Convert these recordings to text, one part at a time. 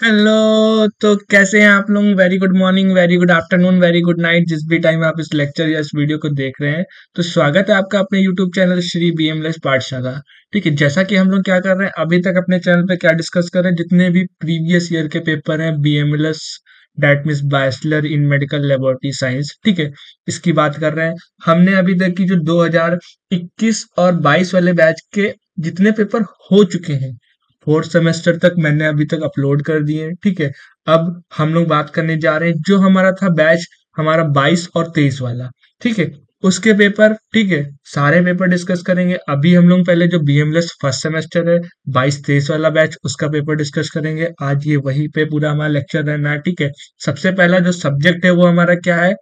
Hello. तो कैसे हैं आप लोग? Very good morning, very good afternoon, very good night, जिस भी टाइम आप इस लेक्चर या इस वीडियो को देख रहे हैं। तो स्वागत है आपका अपने यूट्यूब चैनल श्री बीएमएलएस पाठशाला। ठीक है, जैसा कि हम लोग क्या कर रहे हैं अभी तक अपने चैनल पे क्या डिस्कस कर रहे हैं, जितने भी प्रीवियस ईयर के पेपर हैं BMLS, that means bachelor in medical laboratory science. ठीक है, इसकी बात कर रहे हैं। हमने अभी तक की जो 2021 और 22 वाले बैच के जितने पेपर हो चुके हैं, फोर्थ सेमेस्टर तक मैंने अभी तक अपलोड कर दिए हैं। ठीक है, अब हम लोग बात करने जा रहे हैं जो हमारा था बैच, हमारा 22 और 23 वाला। ठीक है, उसके पेपर। ठीक है, सारे पेपर डिस्कस करेंगे। अभी हम लोग पहले जो बीएमएलएस फर्स्ट सेमेस्टर है 22-23 वाला बैच, उसका पेपर डिस्कस करेंगे। आज ये वही पे पूरा हमारा लेक्चर रहना है। ठीक है, सबसे पहला जो सब्जेक्ट है वो हमारा क्या है,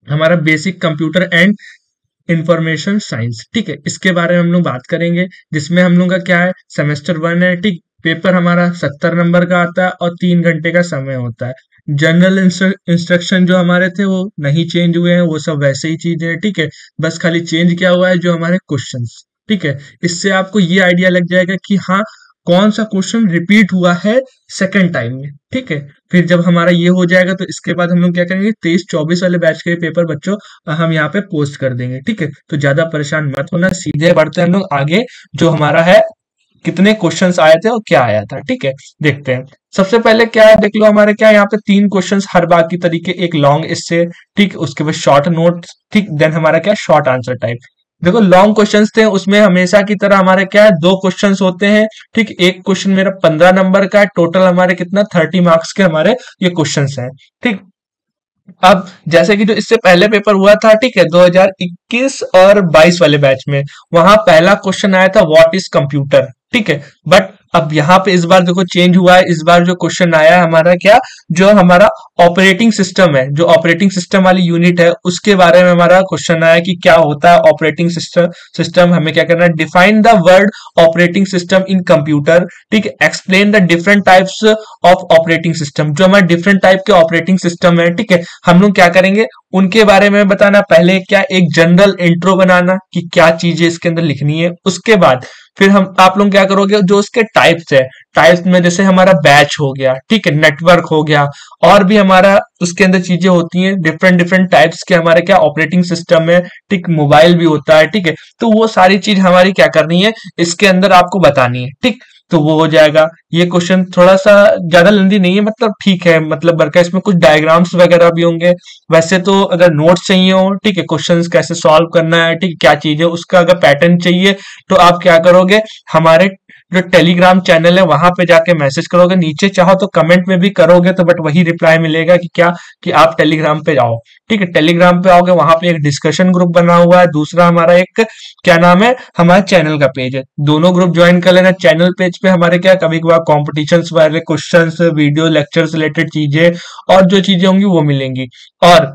हमारा basic computer and information science. ठीक है, इसके बारे में हम लोग बात करेंगे, जिसमें हम लोग का क्या है, सेमेस्टर 1 है। ठीक, पेपर हमारा 70 नंबर का आता है और 3 घंटे का समय होता है। जनरल इंस्ट्रक्शन जो हमारे थे वो नहीं चेंज हुए हैं, वो सब वैसे ही चीजें हैं। ठीक है, बस खाली चेंज क्या हुआ है, जो हमारे क्वेश्चंस। ठीक है, इससे आपको ये आइडिया लग जाएगा कि हाँ, कौन सा क्वेश्चन रिपीट हुआ है सेकंड टाइम में। ठीक है, फिर जब हमारा ये हो जाएगा तो इसके बाद हम लोग क्या करेंगे, 23-24 वाले बैच के पेपर बच्चों हम यहाँ पे पोस्ट कर देंगे। ठीक है, तो ज्यादा परेशान मत होना, सीधे बढ़ते हैं हम लोग आगे। जो हमारा है, कितने क्वेश्चंस आए थे और क्या आया था। ठीक है, देखते हैं। सबसे पहले क्या है, देख लो हमारे क्या है, यहाँ पे 3 क्वेश्चंस हर बार की तरीके, एक लॉन्ग इससे, ठीक, उसके बाद शॉर्ट नोट, ठीक, देन हमारा क्या, शॉर्ट आंसर टाइप। देखो लॉन्ग क्वेश्चंस थे उसमें हमेशा की तरह हमारे क्या है, 2 क्वेश्चंस होते हैं। ठीक, एक क्वेश्चन मेरा 15 नंबर का है, टोटल हमारे कितना 30 मार्क्स के हमारे ये क्वेश्चंस हैं। ठीक, अब जैसे कि जो इससे पहले पेपर हुआ था, ठीक है, 2021 और 22 वाले बैच में, वहां पहला क्वेश्चन आया था व्हाट इज कंप्यूटर। ठीक है, बट अब यहाँ पे इस बार देखो चेंज हुआ है। इस बार जो क्वेश्चन आया है हमारा क्या, जो हमारा ऑपरेटिंग सिस्टम है, जो ऑपरेटिंग सिस्टम वाली यूनिट है, उसके बारे में हमारा क्वेश्चन आया कि क्या होता है ऑपरेटिंग सिस्टम। हमें क्या करना है, define the word operating system in computer. ठीक है, explain the different types of operating system. जो हमारे डिफरेंट टाइप के ऑपरेटिंग सिस्टम है, ठीक है, हम लोग क्या करेंगे, उनके बारे में बताना। पहले क्या, एक जनरल इंट्रो बनाना कि क्या चीजें इसके अंदर लिखनी है। उसके बाद फिर हम आप लोग क्या करोगे, जो उसके टाइप्स है, टाइप्स में जैसे हमारा बैच हो गया, ठीक है, नेटवर्क हो गया, और भी हमारा उसके अंदर चीजें होती हैं, डिफरेंट डिफरेंट टाइप्स के हमारे क्या ऑपरेटिंग सिस्टम है। ठीक, मोबाइल भी होता है। ठीक है, तो वो सारी चीज हमारी क्या करनी है, इसके अंदर आपको बतानी है। ठीक, तो वो हो जाएगा। ये क्वेश्चन थोड़ा सा ज्यादा लेंदी नहीं है, मतलब ठीक है, मतलब बरका इसमें कुछ डायग्राम्स वगैरह भी होंगे। वैसे तो अगर नोट्स चाहिए हो, ठीक है, क्वेश्चंस कैसे सॉल्व करना है, ठीक है, क्या चीज है, उसका अगर पैटर्न चाहिए तो आप क्या करोगे, हमारे जो टेलीग्राम चैनल है वहां पे जाके मैसेज करोगे। नीचे चाहो तो कमेंट में भी करोगे तो बट वही रिप्लाई मिलेगा कि क्या, कि आप टेलीग्राम पे जाओ। ठीक है, टेलीग्राम पे आओगे, वहां पे एक डिस्कशन ग्रुप बना हुआ है, दूसरा हमारा एक क्या नाम है, हमारे चैनल का पेज है। दोनों ग्रुप ज्वाइन कर लेना। चैनल पेज पे हमारे क्या, कभी कभार कॉम्पिटिशन्स वाले क्वेश्चंस, वीडियो लेक्चर्स रिलेटेड चीजें और जो चीजें होंगी वो मिलेंगी। और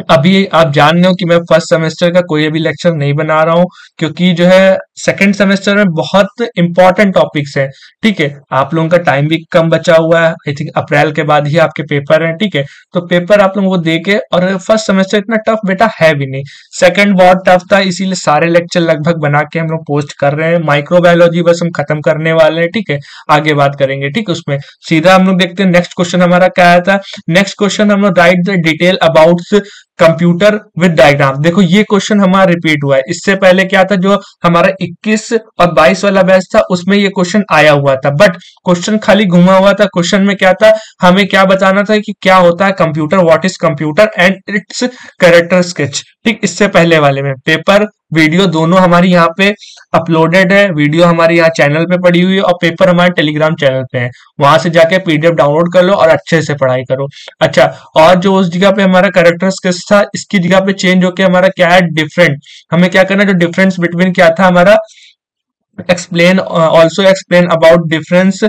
अभी आप जान रहे हो कि मैं फर्स्ट सेमेस्टर का कोई अभी लेक्चर नहीं बना रहा हूँ, क्योंकि जो है सेकंड सेमेस्टर में बहुत इंपॉर्टेंट टॉपिक्स हैं। ठीक है, आप लोगों का टाइम भी कम बचा हुआ है, आई थिंक अप्रैल के बाद ही आपके पेपर हैं। ठीक है, तो पेपर आप लोगों को दे के, और फर्स्ट सेमेस्टर इतना टफ बेटा है भी नहीं, सेकंड बहुत टफ था, इसीलिए सारे लेक्चर लगभग बना के हम लोग पोस्ट कर रहे हैं। माइक्रोबायोलॉजी बस हम खत्म करने वाले हैं। ठीक है, आगे बात करेंगे। ठीक, उसमें सीधा हम लोग देखते हैं नेक्स्ट क्वेश्चन हमारा क्या आया था। नेक्स्ट क्वेश्चन हम लोग right the detail about computer with diagram. देखो ये क्वेश्चन हमारा रिपीट हुआ है। इससे पहले क्या था, जो हमारा 21 और 22 वाला बैच था उसमें ये क्वेश्चन आया हुआ था, बट क्वेश्चन खाली घुमा हुआ था। क्वेश्चन में क्या था, हमें क्या बताना था कि क्या होता है computer, what is computer and it's character sketch. ठीक, इससे पहले वाले में पेपर वीडियो दोनों हमारी यहाँ पे अपलोडेड है। वीडियो हमारी यहाँ चैनल पे पड़ी हुई है और पेपर हमारे टेलीग्राम चैनल पे है। वहां से जाके पीडीएफ डाउनलोड कर लो और अच्छे से पढ़ाई करो। अच्छा, और जो उस जगह पे हमारा करेक्टर स्केच था, इसकी जगह पे चेंज होके हमारा क्या है, डिफरेंट। हमें क्या करना है, जो डिफरेंस बिटवीन क्या था हमारा, explain, also explain about difference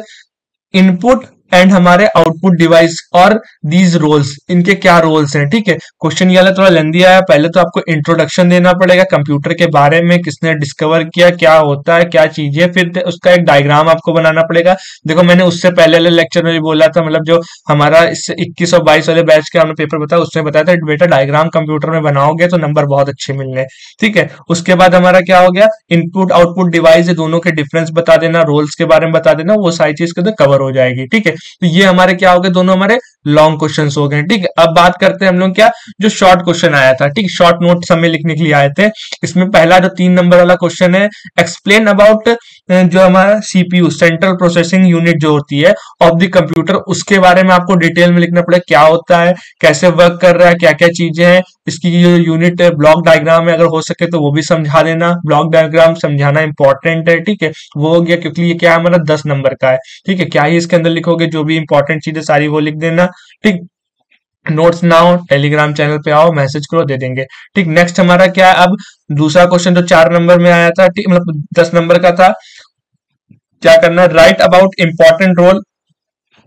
input and हमारे आउटपुट डिवाइस और दीज रोल्स, इनके क्या रोल्स हैं। ठीक है, क्वेश्चन ये वाला थोड़ा लेंदी आया। पहले तो आपको इंट्रोडक्शन देना पड़ेगा कंप्यूटर के बारे में, किसने डिस्कवर किया, क्या होता है, क्या चीजें, फिर उसका एक डायग्राम आपको बनाना पड़ेगा। देखो मैंने उससे पहले वाले लेक्चर में भी बोला था, मतलब जो हमारा इस 21 और 22 वाले बैच के हमने पेपर बताया, उसमें बताया था बेटा डायग्राम कंप्यूटर में बनाओगे तो नंबर बहुत अच्छे मिलने। ठीक है, उसके बाद हमारा क्या हो गया, इनपुट आउटपुट डिवाइस, दोनों के डिफरेंस बता देना, रोल्स के बारे में बता देना, वो सारी चीज के अंदर कवर हो जाएगी। ठीक है, तो ये हमारे क्या हो गए, दोनों हमारे लॉन्ग क्वेश्चंस हो गए। ठीक है, अब बात करते हैं हम लोग क्या, जो शॉर्ट क्वेश्चन आया था, ठीक, शॉर्ट नोट्स हमें लिखने के लिए आए थे। इसमें पहला जो 3 नंबर वाला क्वेश्चन है, एक्सप्लेन अबाउट जो हमारा सीपीयू, सेंट्रल प्रोसेसिंग यूनिट जो होती है ऑफ द कंप्यूटर, उसके बारे में आपको डिटेल में लिखना पड़ेगा, क्या होता है, कैसे वर्क कर रहा है, क्या क्या चीजें हैं, इसकी जो यूनिट है, ब्लॉक डायग्राम है, अगर हो सके तो वो भी समझा देना, ब्लॉक डायग्राम समझाना इंपॉर्टेंट है। ठीक है, वो हो गया, क्योंकि ये क्या है, हमारा 10 नंबर का है। ठीक है, क्या ही इसके अंदर लिखोगे, जो भी इंपॉर्टेंट चीजें सारी वो लिख देना। ठीक, नोट्स ना हो टेलीग्राम चैनल पे आओ, मैसेज करो, दे देंगे। ठीक, नेक्स्ट हमारा क्या है, अब दूसरा क्वेश्चन जो 4 नंबर में आया था, ठीक, मतलब 10 नंबर का था, क्या करना, right about important role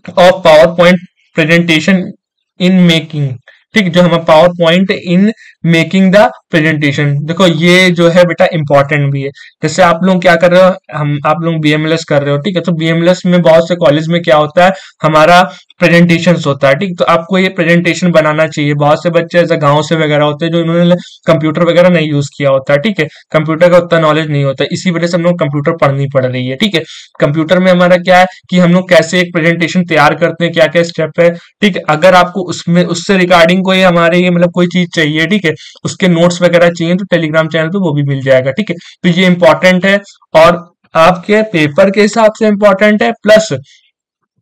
of power point presentation in making. ठीक, जो हमारा power point in making the presentation, देखो ये जो है बेटा इंपॉर्टेंट भी है। जैसे आप लोग क्या कर रहे हो, हम आप लोग बीएमएलएस कर रहे हो, ठीक है, तो बीएमएलएस में बहुत से कॉलेज में क्या होता है, हमारा प्रेजेंटेशन होता है। ठीक, तो आपको ये प्रेजेंटेशन बनाना चाहिए। बहुत से बच्चे ऐसे गांव से वगैरह होते हैं जो इन्होंने कंप्यूटर वगैरह नहीं यूज किया होता है। ठीक है, कंप्यूटर का उतना नॉलेज नहीं होता, इसी वजह से हम लोग कंप्यूटर पढ़नी पड़ रही है। ठीक है, कंप्यूटर में हमारा क्या है कि हम लोग कैसे एक प्रेजेंटेशन तैयार करते हैं, क्या क्या स्टेप है। ठीक है, अगर आपको उसमें उससे रिगार्डिंग कोई हमारे ये मतलब कोई चीज चाहिए, ठीक है, उसके नोट्स वगैरह चाहिए, तो टेलीग्राम चैनल पे वो भी मिल जाएगा। ठीक है, तो ये इंपॉर्टेंट है और आपके पेपर के हिसाब से इंपॉर्टेंट है, प्लस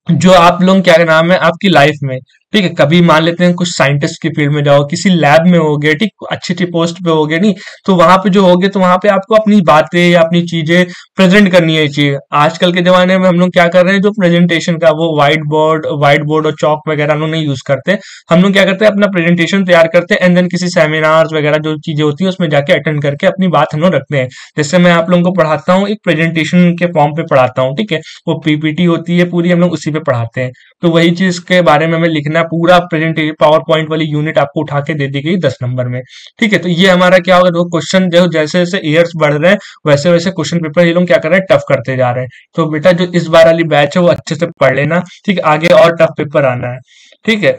जो आप लोग क्या नाम है आपकी लाइफ में। ठीक है, कभी मान लेते हैं कुछ साइंटिस्ट की फील्ड में जाओ, किसी लैब में होगे, ठीक, अच्छी अच्छी पोस्ट पे होगे, नहीं तो वहां पे जो होगे, तो वहां पे आपको अपनी बातें या अपनी चीजें प्रेजेंट करनी है चाहिए। आजकल के जमाने में हम लोग क्या कर रहे हैं, जो प्रेजेंटेशन का वो व्हाइट बोर्ड और चौक वगैरह हम लोग नहीं यूज करते। हम लोग क्या करते हैं, अपना प्रेजेंटेशन तैयार करते हैं, एंड देन किसी सेमिनार्स वगैरह जो चीजें होती है उसमें जाके अटेंड करके अपनी बात हम लोग रखते हैं। जैसे मैं आप लोगों को पढ़ाता हूँ, एक प्रेजेंटेशन के फॉर्म पे पढ़ाता हूँ, ठीक है, वो पीपीटी होती है पूरी, हम लोग उसी पे पढ़ाते हैं। तो वही चीज के बारे में हमें लिखना, पूरा प्रेजेंटेशन पावर पॉइंट वाली यूनिट आपको उठा के दे दी गई 10 नंबर में। ठीक है, तो ये हमारा क्या होगा, दो क्वेश्चन जो जैसे जैसे ईयर्स बढ़ रहे हैं वैसे वैसे क्वेश्चन पेपर ये लोग क्या कर रहे हैं, टफ करते जा रहे हैं। तो बेटा जो इस बार वाली बैच है वो अच्छे से पढ़ लेना। ठीक है, आगे और टफ पेपर आना है। ठीक है,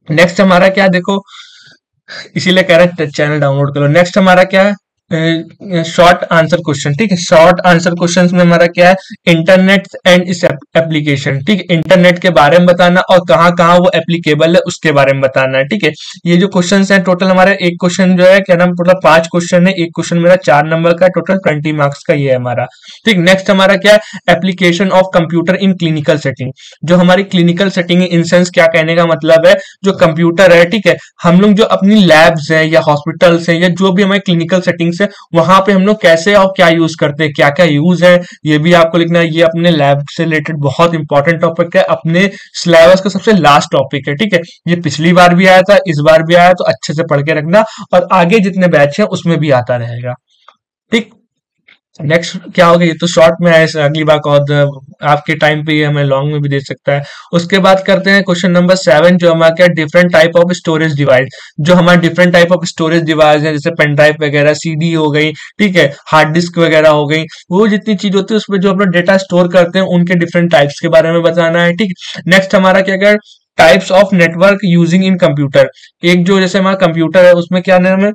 नेक्स्ट हमारा क्या देखो, इसीलिए कह रहे हैं चैनल डाउनलोड करो। नेक्स्ट हमारा क्या है, शॉर्ट आंसर क्वेश्चन। ठीक है, शॉर्ट आंसर क्वेश्चंस में हमारा क्या है, इंटरनेट एंड इस एप्लीकेशन। ठीक है, इंटरनेट के बारे में बताना और कहाँ कहाँ वो एप्लीकेबल है उसके बारे में बताना है। ठीक है, ये जो क्वेश्चंस हैं टोटल हमारे, एक क्वेश्चन जो है क्या नाम, टोटल 5 क्वेश्चन है, एक क्वेश्चन मेरा 4 नंबर का, टोटल 20 मार्क्स का ये है हमारा। ठीक, नेक्स्ट हमारा क्या है, application of computer in clinical setting. जो हमारी क्लिनिकल सेटिंग इन सेंस क्या कहने का मतलब है, जो कंप्यूटर है, ठीक है, हम लोग जो अपनी लैब्स हैं या हॉस्पिटल्स हैं या जो भी हमारे क्लिनिकल सेटिंग्स है, वहां पे हम लोग कैसे और क्या यूज करते हैं, क्या क्या यूज है, ये भी आपको लिखना है। ये अपने लैब से रिलेटेड बहुत इंपॉर्टेंट टॉपिक है, अपने सिलेबस का सबसे लास्ट टॉपिक है। ठीक है, ये पिछली बार भी आया था, इस बार भी आया, तो अच्छे से पढ़ के रखना, और आगे जितने बैच हैं उसमें भी आता रहेगा। ठीक, नेक्स्ट क्या होगा, ये तो शॉर्ट में है, अगली बार आपके टाइम पे ये हमें लॉन्ग में भी दे सकता है। उसके बाद करते हैं क्वेश्चन नंबर 7, जो हमारा क्या, different type of storage device. जो हमारे different type of storage device है, जैसे पेन ड्राइव वगैरह, सीडी हो गई, ठीक है, हार्ड डिस्क वगैरह हो गई, वो जितनी चीज होती है उसमें जो अपना डेटा स्टोर करते हैं उनके डिफरेंट टाइप्स के बारे में बताना है। ठीक, नेक्स्ट हमारा क्या क्या, types of network using in computer. एक जो जैसे हमारा कंप्यूटर है उसमें क्या नाम है,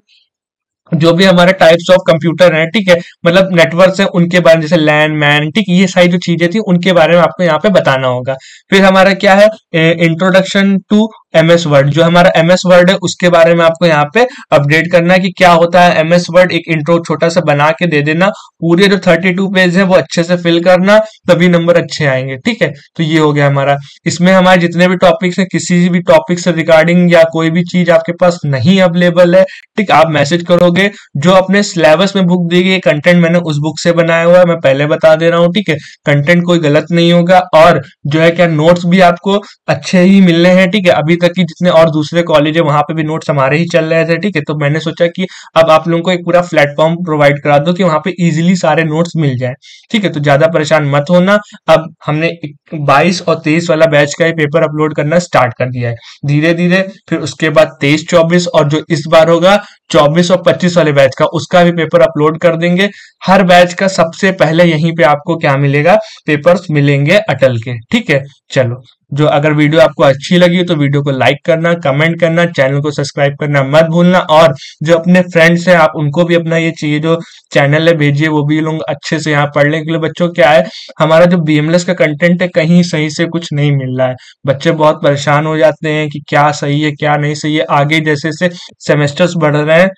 जो भी हमारे टाइप्स ऑफ कंप्यूटर हैं, ठीक है, मतलब नेटवर्क्स हैं उनके बारे में, जैसे लैन मैन, ठीक, ये सारी जो चीजें थी उनके बारे में आपको यहाँ पे बताना होगा। फिर हमारा क्या है, इंट्रोडक्शन टू एमएस वर्ड। जो हमारा एमएस वर्ड है उसके बारे में आपको यहाँ पे अपडेट करना है कि क्या होता है एमएस वर्ड, एक इंट्रो छोटा सा बना के दे देना। पूरे जो 32 पेज है वो अच्छे से फिल करना, तभी नंबर अच्छे आएंगे। ठीक है, तो ये हो गया हमारा। इसमें हमारे जितने भी टॉपिक्स हैं, किसी भी टॉपिक से रिगार्डिंग या कोई भी चीज आपके पास नहीं अवेलेबल है, ठीक, आप मैसेज करोगे। जो अपने सिलेबस में बुक दी गई कंटेंट मैंने उस बुक से बनाया हुआ है, मैं पहले बता दे रहा हूँ। ठीक है, कंटेंट कोई गलत नहीं होगा, और जो है क्या, नोट्स भी आपको अच्छे ही मिलने हैं। ठीक है, अभी तक की जितने और दूसरे कॉलेज है वहां पे भी नोट्स हमारे ही चल रहे थे। ठीक है, तो मैंने सोचा कि अब आप लोगों को एक पूरा प्लेटफॉर्म प्रोवाइड करा दो कि वहां पे इजीली सारे नोट्स मिल जाए। ठीक है, तो ज्यादा परेशान मत होना। अब हमने 22 और 23 वाला बैच का ही पेपर अपलोड करना स्टार्ट कर दिया है धीरे धीरे। फिर उसके बाद 23, 24 और जो इस बार होगा 24 और 25 वाले बैच का, उसका भी पेपर अपलोड कर देंगे। हर बैच का सबसे पहले यहीं पे आपको क्या मिलेगा, पेपर्स मिलेंगे अटल के। ठीक है, चलो जो अगर वीडियो आपको अच्छी लगी तो वीडियो को लाइक करना, कमेंट करना, चैनल को सब्सक्राइब करना मत भूलना, और जो अपने फ्रेंड्स हैं आप उनको भी अपना ये चाहिए जो चैनल है भेजिए, वो भी लोग अच्छे से यहाँ पढ़ लें। क्योंकि बच्चों क्या है, हमारा जो बीएमएलएस का कंटेंट है कहीं सही से कुछ नहीं मिल रहा है। बच्चे बहुत परेशान हो जाते हैं कि क्या सही है क्या नहीं सही है। आगे जैसे जैसे सेमेस्टर्स बढ़ रहे हैं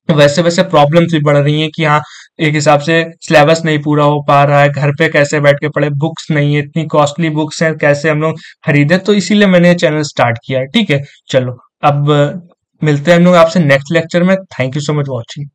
वैसे वैसे प्रॉब्लम्स भी बढ़ रही हैं कि हाँ, एक हिसाब से सिलेबस नहीं पूरा हो पा रहा है, घर पे कैसे बैठ के पढ़े, बुक्स नहीं है, इतनी कॉस्टली बुक्स हैं, कैसे हम लोग खरीदे। तो इसीलिए मैंने ये चैनल स्टार्ट किया है। ठीक है, चलो अब मिलते हैं हम लोग आपसे नेक्स्ट लेक्चर में। Thank you so much watching.